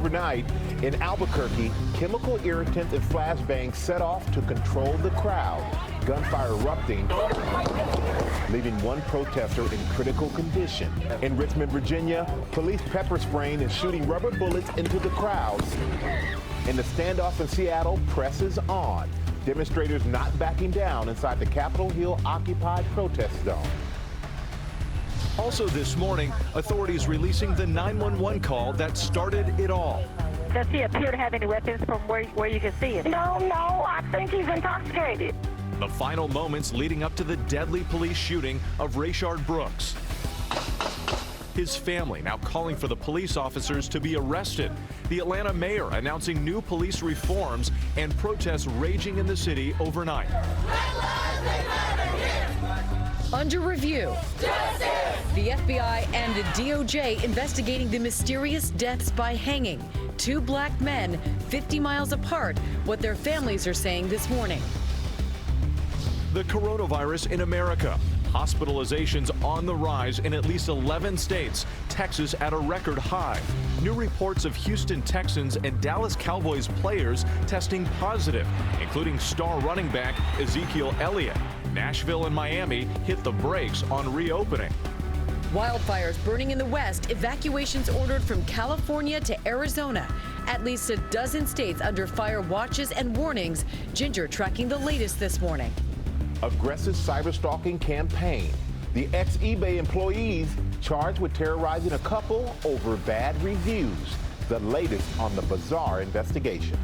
overnight in Albuquerque, chemical irritants and flashbangs set off to control the crowd. Gunfire erupting, leaving one protester in critical condition. In Richmond, Virginia, police pepper spraying and shooting rubber bullets into the crowds. And the standoff in Seattle presses on. Demonstrators not backing down inside the Capitol Hill occupied protest zone. Also this morning, authorities releasing the 911 call that started it all. Does he appear to have any weapons from where you can see it? No, I think he's intoxicated. The final moments leading up to the deadly police shooting of Rayshard Brooks. His family now calling for the police officers to be arrested. The Atlanta mayor announcing new police reforms and protests raging in the city overnight. Under review. Justice! The FBI and the DOJ investigating the mysterious deaths by hanging. Two black men 50 miles apart, what their families are saying this morning. The coronavirus in America. Hospitalizations on the rise in at least 11 states. Texas at a record high. New reports of Houston Texans and Dallas Cowboys players testing positive, including star running back Ezekiel Elliott. Nashville and Miami hit the brakes on reopening. Wildfires burning in the West, evacuations ordered from California to Arizona. At least a dozen states under fire watches and warnings. Ginger tracking the latest this morning. Aggressive cyber-stalking campaign. The ex-eBay employees charged with terrorizing a couple over bad reviews. The latest on the bizarre investigation.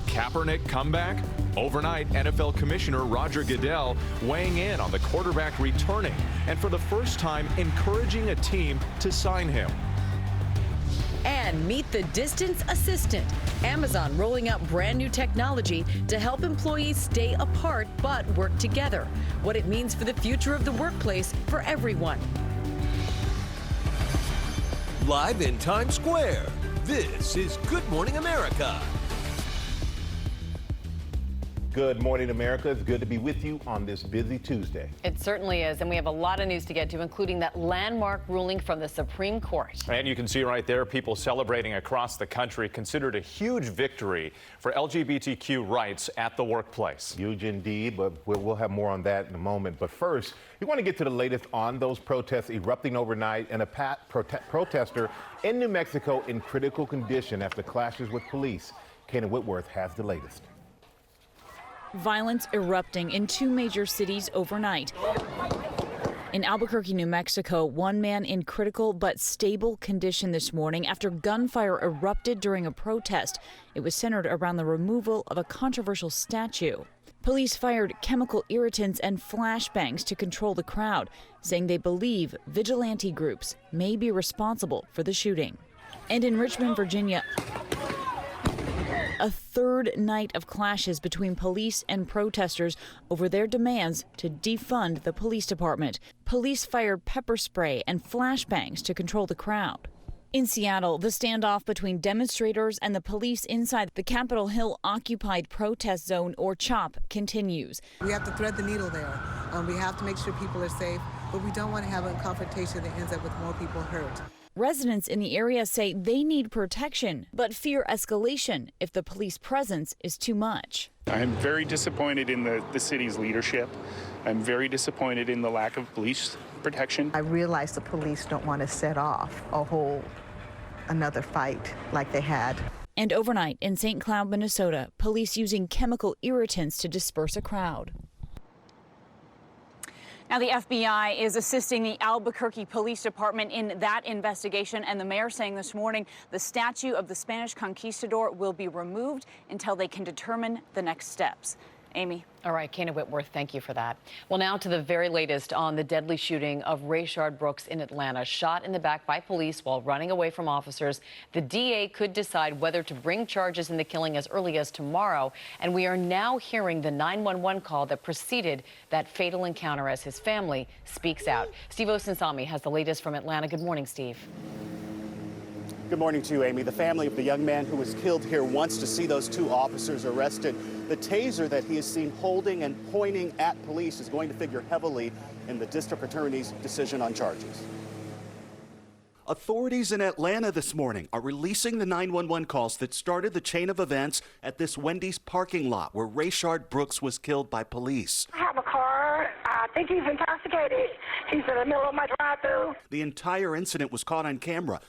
Kaepernick comeback? Overnight, NFL Commissioner Roger Goodell weighing in on the quarterback returning and for the first time encouraging a team to sign him. And meet the distance assistant. Amazon rolling out brand new technology to help employees stay apart but work together. What it means for the future of the workplace for everyone. Live in Times Square, this is Good Morning America. Good morning, America. It's good to be with you on this busy Tuesday. It certainly is, and we have a lot of news to get to, including that landmark ruling from the Supreme Court. And you can see right there people celebrating across the country, considered a huge victory for LGBTQ rights at the workplace. Huge indeed, but we'll have more on that in a moment. But first, we want to get to the latest on those protests erupting overnight and a protester in New Mexico in critical condition after clashes with police. Kanan Whitworth has the latest. Violence erupting in two major cities overnight. In Albuquerque, New Mexico, one man in critical but stable condition this morning after gunfire erupted during a protest. It was centered around the removal of a controversial statue. Police fired chemical irritants and flashbangs to control the crowd, saying they believe vigilante groups may be responsible for the shooting. And in Richmond, Virginia, a third night of clashes between police and protesters over their demands to defund the police department. Police fired pepper spray and flashbangs to control the crowd. In Seattle, the standoff between demonstrators and the police inside the Capitol Hill occupied protest zone, or CHOP, continues. We have to thread the needle there. We have to make sure people are safe, but we don't want to have a confrontation that ends up with more people hurt. Residents in the area say they need protection, but fear escalation if the police presence is too much. I'm very disappointed in the city's leadership. I'm very disappointed in the lack of police protection. I realize the police don't want to set off another fight like they had. And overnight in St. Cloud, Minnesota, police using chemical irritants to disperse a crowd. Now, the FBI is assisting the Albuquerque Police Department in that investigation, and the mayor saying this morning the statue of the Spanish conquistador will be removed until they can determine the next steps. Amy. All right, Kanan Whitworth, thank you for that. Well, now to the very latest on the deadly shooting of Rayshard Brooks in Atlanta, shot in the back by police while running away from officers. The DA could decide whether to bring charges in the killing as early as tomorrow, and we are now hearing the 911 call that preceded that fatal encounter as his family speaks out. Steve Osinsami has the latest from Atlanta. Good morning, Steve. Good morning to you, Amy. The family of the young man who was killed here wants to see those two officers arrested. The taser that he is seen holding and pointing at police is going to figure heavily in the district attorney's decision on charges. Authorities in Atlanta this morning are releasing the 911 calls that started the chain of events at this Wendy's parking lot where Rayshard Brooks was killed by police. I have a car. I think he's intoxicated. He's in the middle of my drive-thru. The entire incident was caught on camera.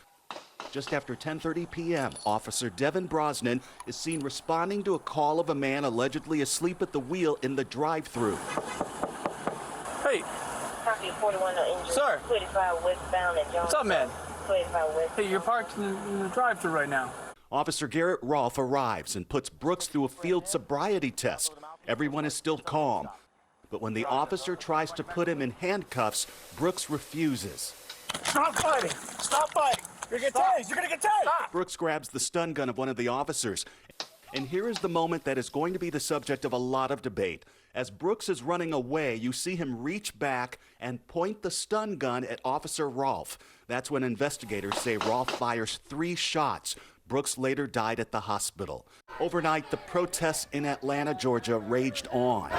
Just after 10:30 p.m., Officer Devin Brosnan is seen responding to a call of a man allegedly asleep at the wheel in the drive-thru. Hey. Sir. 25 westbound at Johnson. What's up, man? 25 westbound. Hey, you're parked in the drive-thru right now. Officer Garrett Rolfe arrives and puts Brooks through a field sobriety test. Everyone is still calm. But when the officer tries to put him in handcuffs, Brooks refuses. Stop fighting! Stop fighting! You're gonna get tased! You're gonna get tased! Brooks grabs the stun gun of one of the officers. And here is the moment that is going to be the subject of a lot of debate. As Brooks is running away, you see him reach back and point the stun gun at Officer Rolfe. That's when investigators say Rolfe fires 3 shots. Brooks later died at the hospital. Overnight, the protests in Atlanta, Georgia raged on.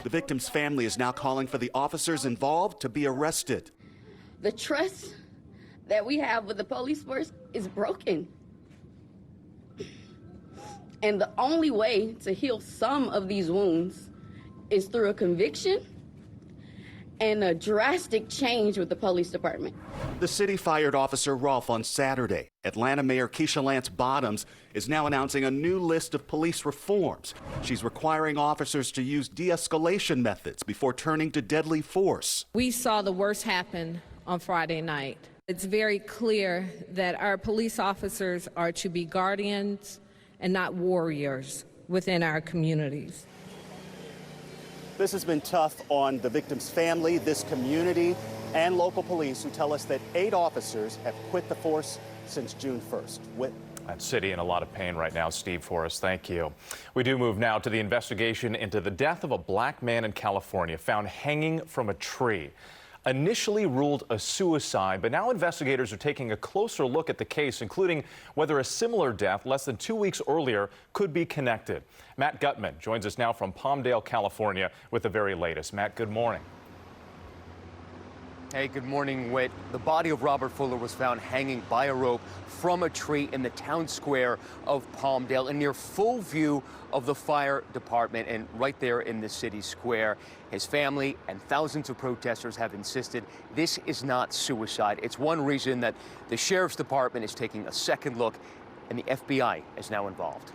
The victim's family is now calling for the officers involved to be arrested. The trust that we have with the police force is broken. And the only way to heal some of these wounds is through a conviction and a drastic change with the police department. The city fired Officer Rolfe on Saturday. Atlanta Mayor Keisha Lance Bottoms is now announcing a new list of police reforms. She's requiring officers to use de-escalation methods before turning to deadly force. We saw the worst happen on Friday night. It's very clear that our police officers are to be guardians and not warriors within our communities. This has been tough on the victim's family, this community, and local police who tell us that 8 officers have quit the force since June 1st. That city in a lot of pain right now. Steve Forrest, thank you. We do move now to the investigation into the death of a black man in California found hanging from a tree. Initially ruled a suicide, but now investigators are taking a closer look at the case, including whether a similar death less than 2 weeks earlier could be connected. Matt Gutman joins us now from Palmdale, California with the very latest. Matt, good morning. Hey, good morning, Whit. The body of Robert Fuller was found hanging by a rope from a tree in the town square of Palmdale in near full view of the fire department and right there in the city square. His family and thousands of protesters have insisted this is not suicide. It's one reason that the sheriff's department is taking a second look and the FBI is now involved.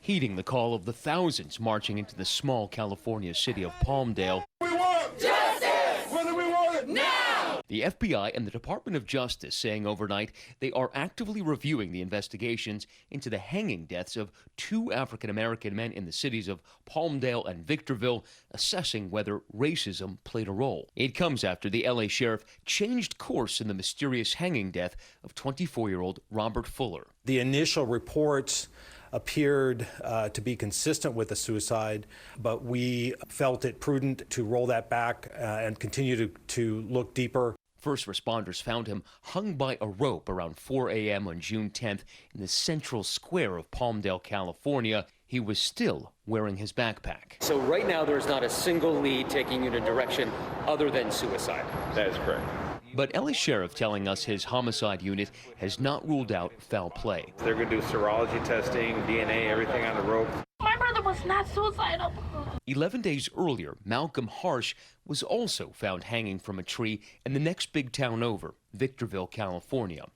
Heeding the call of the thousands marching into the small California city of Palmdale, we want justice! Whether we want it now! The FBI and the Department of Justice saying overnight they are actively reviewing the investigations into the hanging deaths of 2 African-American men in the cities of Palmdale and Victorville, assessing whether racism played a role. It comes after the LA sheriff changed course in the mysterious hanging death of 24-year-old Robert Fuller. The initial reports appeared to be consistent with a suicide, but we felt it prudent to roll that back and continue to look deeper. First responders found him hung by a rope around 4 a.m. on June 10th in the central square of Palmdale, California. He was still wearing his backpack. So right now there's not a single lead taking you in a direction other than suicide. That is correct. But LA Sheriff telling us his homicide unit has not ruled out foul play. They're going to do serology testing, DNA, everything on the rope. My brother was not suicidal. 11 days earlier, Malcolm Harsh was also found hanging from a tree in the next big town over, Victorville, California.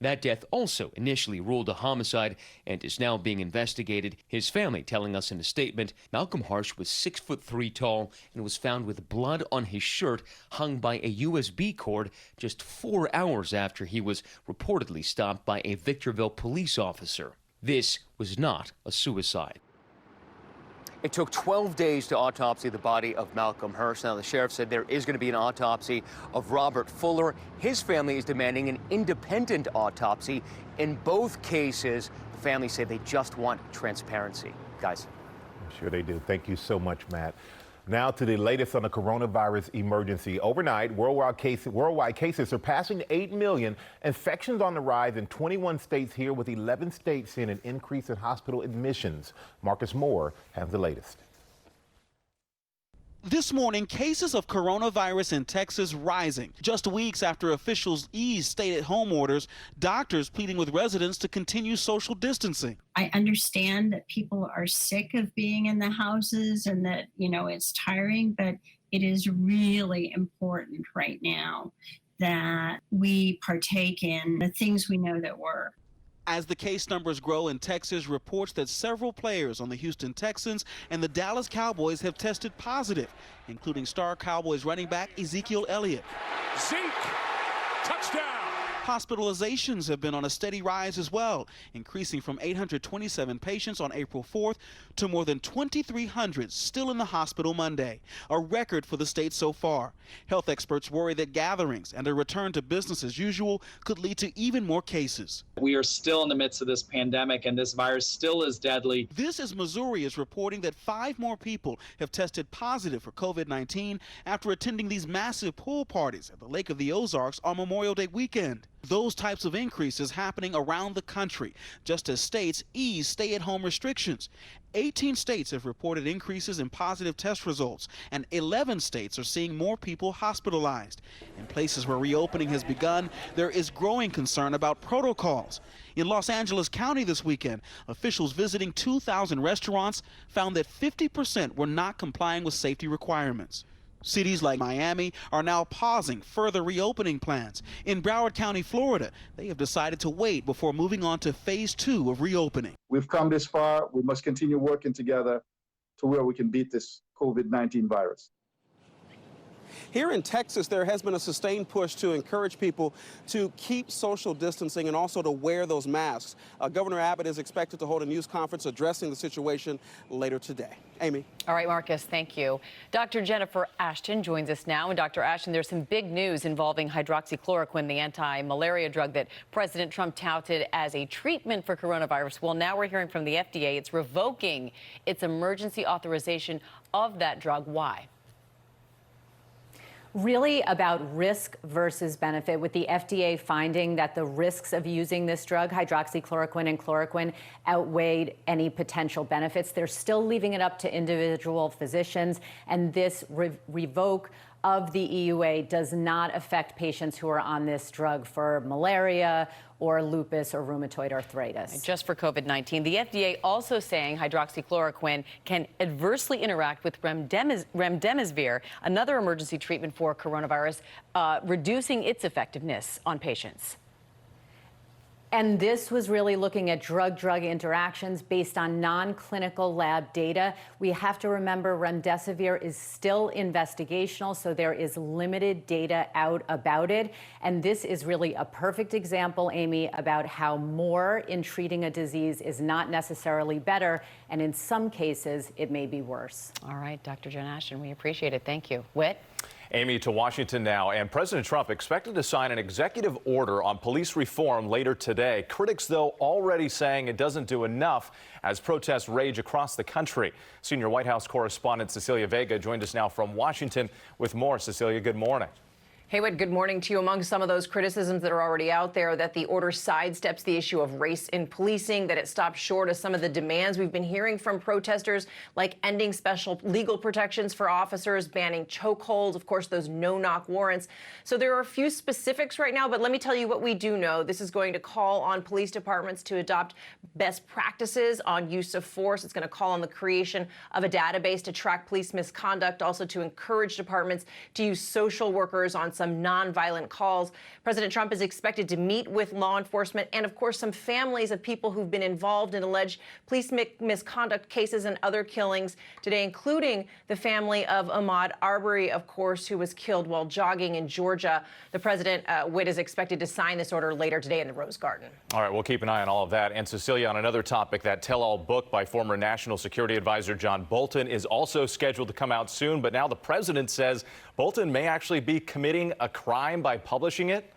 That death also initially ruled a homicide and is now being investigated. His family telling us in a statement, Malcolm Harsh was 6'3" tall and was found with blood on his shirt hung by a USB cord just 4 hours after he was reportedly stopped by a Victorville police officer. This was not a suicide. It took 12 days to autopsy the body of Malcolm Harsh. Now, the sheriff said there is going to be an autopsy of Robert Fuller. His family is demanding an independent autopsy. In both cases, the family say they just want transparency. Guys. I'm sure they do. Thank you so much, Matt. Now to the latest on the coronavirus emergency. Overnight, worldwide cases surpassing 8 million. Infections on the rise in 21 states here, with 11 states seeing an increase in hospital admissions. Marcus Moore has the latest. This morning, cases of coronavirus in Texas rising. Just weeks after officials eased stay-at-home orders, doctors pleading with residents to continue social distancing. I understand that people are sick of being in the houses and that, it's tiring, but it is really important right now that we partake in the things we know that work. As the case numbers grow in Texas, reports that several players on the Houston Texans and the Dallas Cowboys have tested positive, including star Cowboys running back Ezekiel Elliott. Zeke, touchdown. Hospitalizations have been on a steady rise as well, increasing from 827 patients on April 4th to more than 2,300 still in the hospital Monday, a record for the state so far. Health experts worry that gatherings and a return to business as usual could lead to even more cases. We are still in the midst of this pandemic, and this virus still is deadly. This as Missouri is reporting that 5 more people have tested positive for COVID-19 after attending these massive pool parties at the Lake of the Ozarks on Memorial Day weekend. Those types of increases happening around the country, just as states ease stay-at-home restrictions. 18 states have reported increases in positive test results, and 11 states are seeing more people hospitalized. In places where reopening has begun, there is growing concern about protocols. In Los Angeles County this weekend, officials visiting 2,000 restaurants found that 50% were not complying with safety requirements. Cities like Miami are now pausing further reopening plans. In Broward County, Florida, they have decided to wait before moving on to phase 2 of reopening. We've come this far. We must continue working together to where we can beat this COVID-19 virus. Here in Texas, there has been a sustained push to encourage people to keep social distancing and also to wear those masks. Governor Abbott is expected to hold a news conference addressing the situation later today. Amy. All right, Marcus, thank you. Dr. Jennifer Ashton joins us now. And Dr. Ashton, there's some big news involving hydroxychloroquine, the anti-malaria drug that President Trump touted as a treatment for coronavirus. Well, now we're hearing from the FDA it's revoking its emergency authorization of that drug. Why? Really about risk versus benefit, with the FDA finding that the risks of using this drug, hydroxychloroquine and chloroquine, outweighed any potential benefits. They're still leaving it up to individual physicians, and this revoke of the EUA does not affect patients who are on this drug for malaria or lupus or rheumatoid arthritis. Just for COVID-19, the FDA also saying hydroxychloroquine can adversely interact with remdesivir, another emergency treatment for coronavirus, reducing its effectiveness on patients. And this was really looking at drug-drug interactions based on non-clinical lab data. We have to remember remdesivir is still investigational, so there is limited data out about it. And this is really a perfect example, Amy, about how more in treating a disease is not necessarily better, and in some cases, it may be worse. All right, Dr. Jen Ashton, we appreciate it. Thank you. Whit? Amy, to Washington now, and President Trump expected to sign an executive order on police reform later today. Critics, though, already saying it doesn't do enough as protests rage across the country. Senior White House correspondent Cecilia Vega joined us now from Washington with more. Cecilia, good morning. Hey, Whit, good morning to you. Among some of those criticisms that are already out there, that the order sidesteps the issue of race in policing, that it stops short of some of the demands we've been hearing from protesters, like ending special legal protections for officers, banning chokeholds, of course, those no-knock warrants. So there are a few specifics right now, but let me tell you what we do know. This is going to call on police departments to adopt best practices on use of force. It's going to call on the creation of a database to track police misconduct, also to encourage departments to use social workers on some nonviolent calls. President Trump is expected to meet with law enforcement and, of course, some families of people who've been involved in alleged police misconduct cases and other killings today, including the family of Ahmaud Arbery, of course, who was killed while jogging in Georgia. The president, Whit, is expected to sign this order later today in the Rose Garden. All right, we'll keep an eye on all of that. And Cecilia, on another topic, that tell-all book by former National Security Advisor John Bolton is also scheduled to come out soon. But now the president says Bolton may actually be committing a crime by publishing it.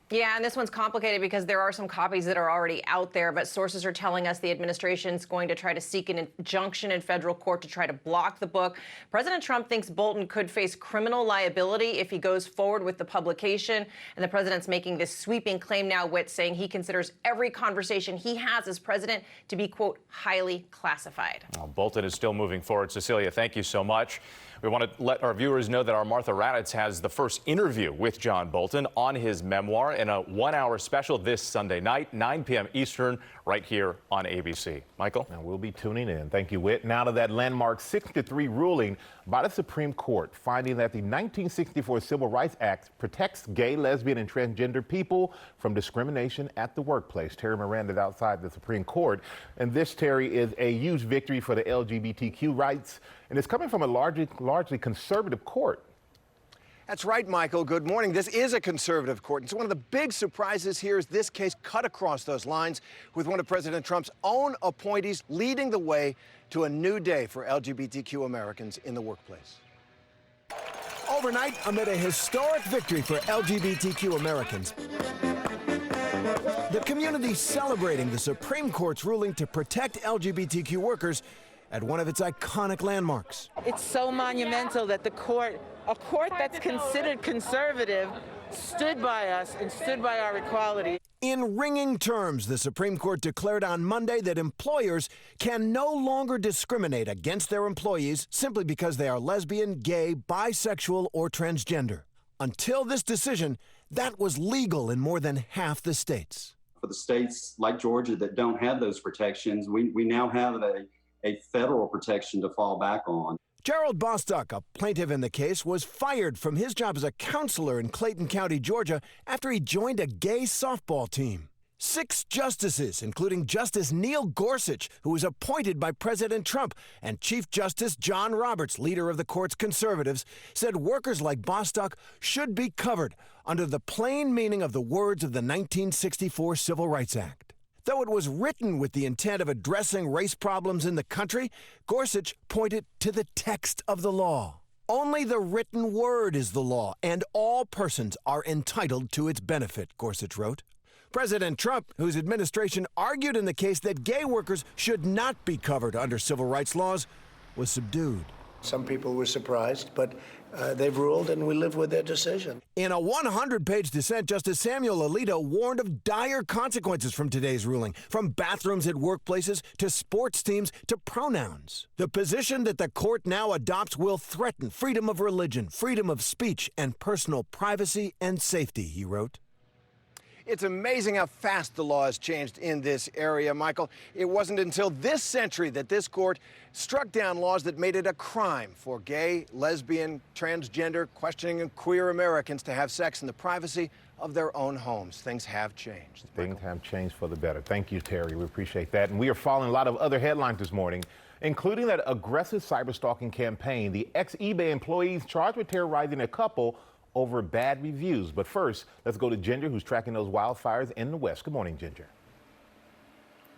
Yeah, and this one's complicated because there are some copies that are already out there, but sources are telling us the administration's going to try to seek an injunction in federal court to try to block the book. President Trump thinks Bolton could face criminal liability if he goes forward with the publication, and the president's making this sweeping claim now, Whit, saying he considers every conversation he has as president to be, quote, highly classified. Well, Bolton is still moving forward. Cecilia, thank you so much. We want to let our viewers know that our Martha Raddatz has the first interview with John Bolton on his memoir in a 1-hour special this Sunday night, 9 p.m. Eastern, right here on ABC. Michael? Now we'll be tuning in. Thank you, Whit. Now to that landmark 6-3 ruling by the Supreme Court, finding that the 1964 Civil Rights Act protects gay, lesbian, and transgender people from discrimination at the workplace. Terry Miranda is outside the Supreme Court, and this, Terry, is a huge victory for the LGBTQ rights, and it's coming from a largely conservative court. That's right, Michael. Good morning. This is a conservative court. And so one of the big surprises here is this case cut across those lines with one of President Trump's own appointees leading the way to a new day for LGBTQ Americans in the workplace. Overnight, amid a historic victory for LGBTQ Americans, the community celebrating the Supreme Court's ruling to protect LGBTQ workers at one of its iconic landmarks. It's so monumental that a court that's considered conservative stood by us and stood by our equality. In ringing terms, the Supreme Court declared on Monday that employers can no longer discriminate against their employees simply because they are lesbian, gay, bisexual, or transgender. Until this decision, that was legal in more than half the states. For the states like Georgia that don't have those protections, we now have a federal protection to fall back on. Gerald Bostock, a plaintiff in the case, was fired from his job as a counselor in Clayton County, Georgia, after he joined a gay softball team. 6 justices, including Justice Neil Gorsuch, who was appointed by President Trump, and Chief Justice John Roberts, leader of the court's conservatives, said workers like Bostock should be covered under the plain meaning of the words of the 1964 Civil Rights Act. Though it was written with the intent of addressing race problems in the country, Gorsuch pointed to the text of the law. Only the written word is the law, and all persons are entitled to its benefit, Gorsuch wrote. President Trump, whose administration argued in the case that gay workers should not be covered under civil rights laws, was subdued. Some people were surprised, but they've ruled, and we live with their decision. In a 100-page dissent, Justice Samuel Alito warned of dire consequences from today's ruling, from bathrooms at workplaces to sports teams to pronouns. The position that the court now adopts will threaten freedom of religion, freedom of speech, and personal privacy and safety, he wrote. It's amazing how fast the law has changed in this area, Michael. It wasn't until this century that this court struck down laws that made it a crime for gay, lesbian, transgender, questioning, and queer Americans to have sex in the privacy of their own homes. Things have changed. Things have changed for the better. Thank you, Terry. We appreciate that. And we are following a lot of other headlines this morning, including that aggressive cyberstalking campaign. The ex-eBay employees charged with terrorizing a couple over bad reviews. But first, let's go to Ginger, who's tracking those wildfires in the West. Good morning, Ginger.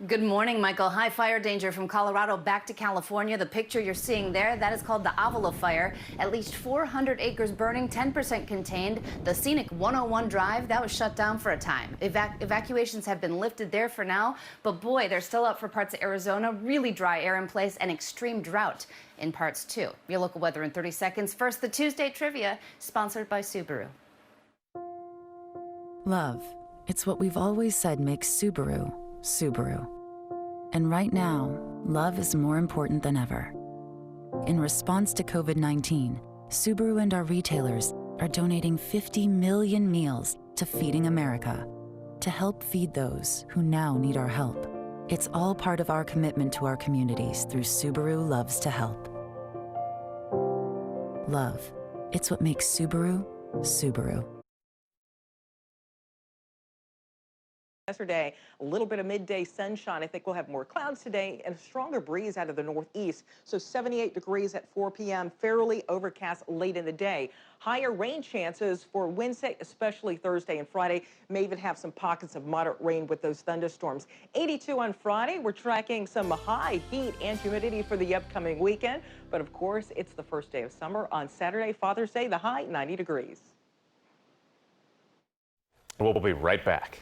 Good morning, Michael. High fire danger from Colorado back to California. The picture you're seeing there, that is called the Avila fire. At least 400 acres burning, 10% contained. The scenic 101 drive, that was shut down for a time. Evacuations have been lifted there for now, but boy, they're still up for parts of Arizona. Really dry air in place and extreme drought in parts too. Your local weather in 30 seconds. First, the Tuesday trivia, sponsored by Subaru. Love. It's what we've always said makes Subaru, Subaru. And right now, love is more important than ever. In response to COVID-19, Subaru and our retailers are donating 50 million meals to Feeding America to help feed those who now need our help. It's all part of our commitment to our communities through Subaru Loves to Help. Love. It's what makes Subaru, Subaru. Yesterday, a little bit of midday sunshine. I think we'll have more clouds today and a stronger breeze out of the northeast. So 78 degrees at 4 p.m., fairly overcast late in the day. Higher rain chances for Wednesday, especially Thursday and Friday. May even have some pockets of moderate rain with those thunderstorms. 82 on Friday. We're tracking some high heat and humidity for the upcoming weekend. But of course, it's the first day of summer. On Saturday, Father's Day, the high 90 degrees. We'll be right back.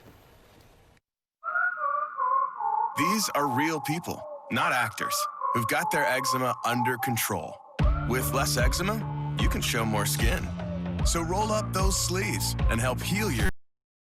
These are real people, not actors, who've got their eczema under control. With less eczema, you can show more skin. So roll up those sleeves and help heal your